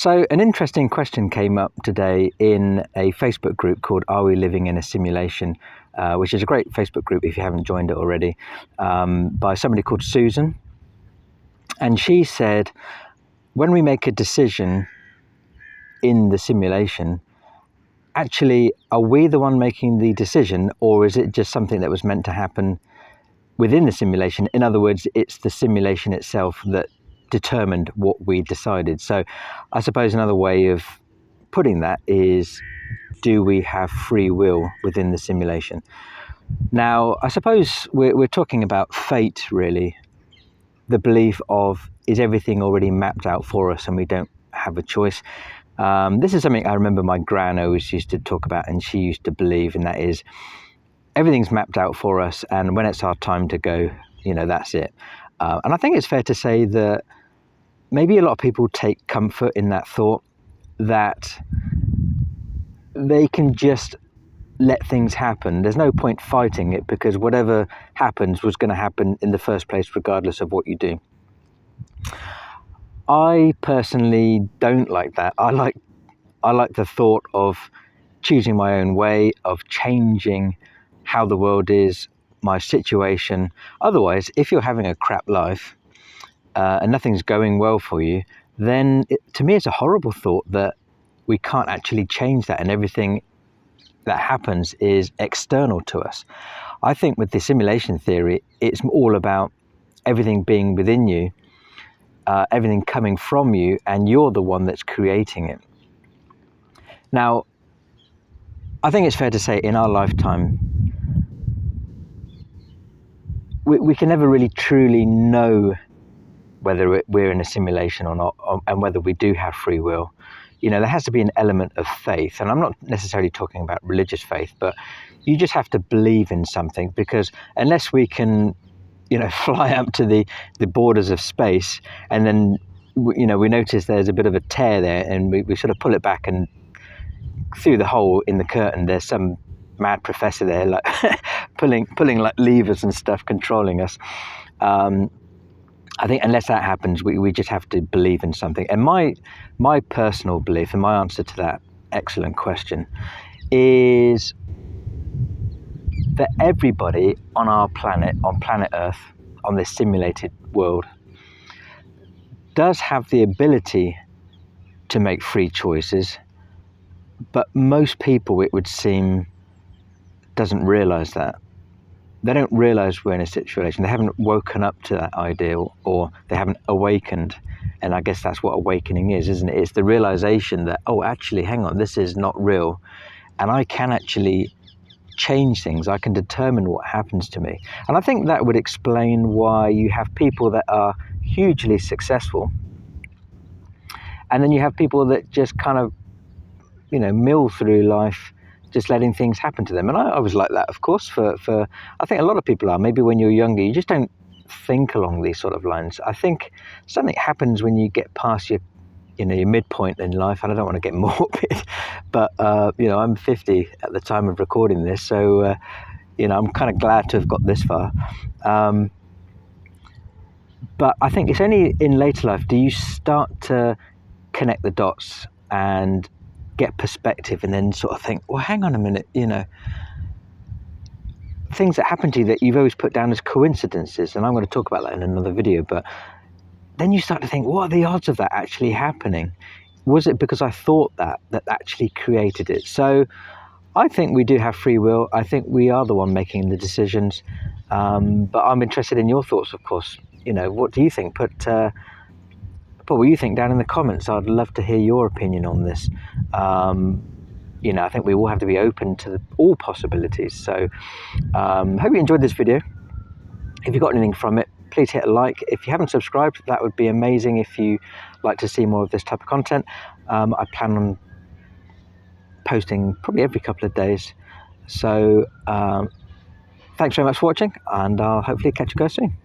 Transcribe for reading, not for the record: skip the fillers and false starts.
So an interesting question came up today in a Facebook group called Are We Living in a Simulation, which is a great Facebook group if you haven't joined it already, by somebody called Susan. And she said, when we make a decision in the simulation, actually, are we the one making the decision, or is it just something that was meant to happen within the simulation? In other words, it's the simulation itself that determined what we decided. So I suppose another way of putting that is, do we have free will within the simulation? Now, I suppose we're talking about fate, really. The belief of, is everything already mapped out for us and we don't have a choice? This is something I remember my gran always used to talk about, and she used to believe, and that is, everything's mapped out for us, and when it's our time to go, that's it. And I think it's fair to say that maybe a lot of people take comfort in that thought, that they can just let things happen. There's no point fighting it, because whatever happens was going to happen in the first place, regardless of what you do. I personally don't like that. I like the thought of choosing my own way, of changing how the world is, my situation. Otherwise, if you're having a crap life and nothing's going well for you, then to me it's a horrible thought that we can't actually change that, and everything that happens is external to us. I think with the simulation theory, it's all about everything being within you, everything coming from you, and you're the one that's creating it. Now, I think it's fair to say in our lifetime, we can never really truly know whether we're in a simulation or not, and whether we do have free will. There has to be an element of faith, and I'm not necessarily talking about religious faith, but you just have to believe in something, because unless we can, fly up to the borders of space, and then, we notice there's a bit of a tear there, and we sort of pull it back, and through the hole in the curtain, there's some mad professor there, like pulling like levers and stuff, controlling us. I think unless that happens, we just have to believe in something. And my personal belief, and my answer to that excellent question, is that everybody on our planet, on planet Earth, on this simulated world, does have the ability to make free choices, but most people, it would seem, doesn't realize that. They don't realize we're in a situation. They haven't woken up to that idea, or they haven't awakened. And I guess that's what awakening is, isn't it? It's the realization that, oh, actually, hang on, this is not real. And I can actually change things. I can determine what happens to me. And I think that would explain why you have people that are hugely successful, and then you have people that just kind of, mill through life, just letting things happen to them. And I was like that, of course, for I think a lot of people are. Maybe when you're younger, you just don't think along these sort of lines. I think something happens when you get past your midpoint in life, and I don't want to get morbid, but I'm 50 at the time of recording this, so I'm kind of glad to have got this far. But I think it's only in later life do you start to connect the dots and get perspective, and then sort of think, well, hang on a minute, things that happen to you that you've always put down as coincidences, and I'm going to talk about that in another video, but then you start to think, what are the odds of that actually happening? Was it because I thought that actually created it? So I think we do have free will. I think we are the one making the decisions, but I'm interested in your thoughts, of course. What do you think? Put what you think down in the comments. I'd love to hear your opinion on this. I think we all have to be open to all possibilities. So hope you enjoyed this video. If you got anything from it, please hit a like. If you haven't subscribed, that would be amazing. If you like to see more of this type of content, I plan on posting probably every couple of days. So thanks very much for watching, and I'll hopefully catch you guys soon.